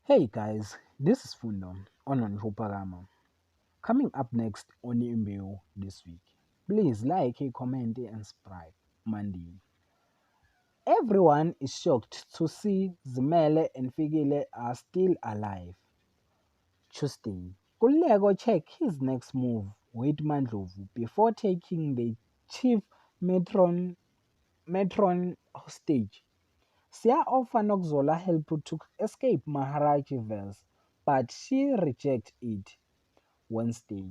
Hey guys, this is Fundo on Hupagama. Coming up next on Imbewu this week. Please like, comment, and subscribe. Monday. Everyone is shocked to see Zimele and Figile are still alive. Tuesday. Kulego check his next move with Mandlovu before taking the chief matron hostage. Sia offer Noxola help to escape Maharaji Vels, but she rejected it. Wednesday.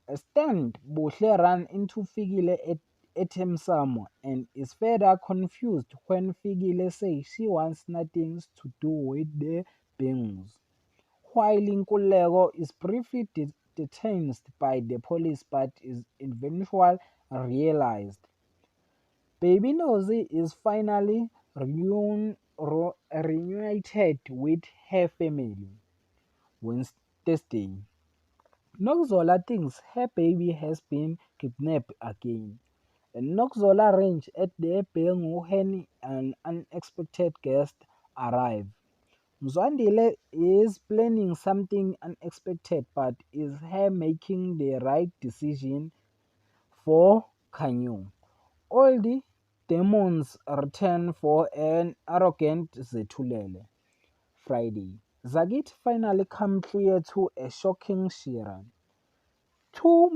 A stand Bushle ran into Figile at Temsamo and is further confused when Figile says she wants nothing to do with the Bengus. While Nkulego is briefly detained by the police but is eventually realized. Baby Nosy is finally reunited with her family. Wednesday. Noxola thinks her baby has been kidnapped again. And Noxola range at the Bengu when an unexpected guest arrives. Mzwandile is planning something unexpected but is her making the right decision for Kanyu. All the demons return for an arrogant Zetulele. Friday. Zagit finally come clear to a shocking Shira. Two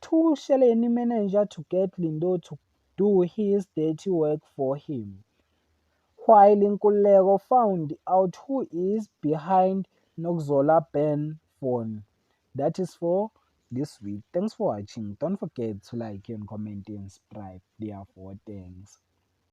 Sheleni manager to get Lindo to do his dirty work for him. While Nkulego found out who is behind Noxola Ben phone. That is for this week. Thanks for watching. Don't forget to like and comment and subscribe. Therefore, thanks.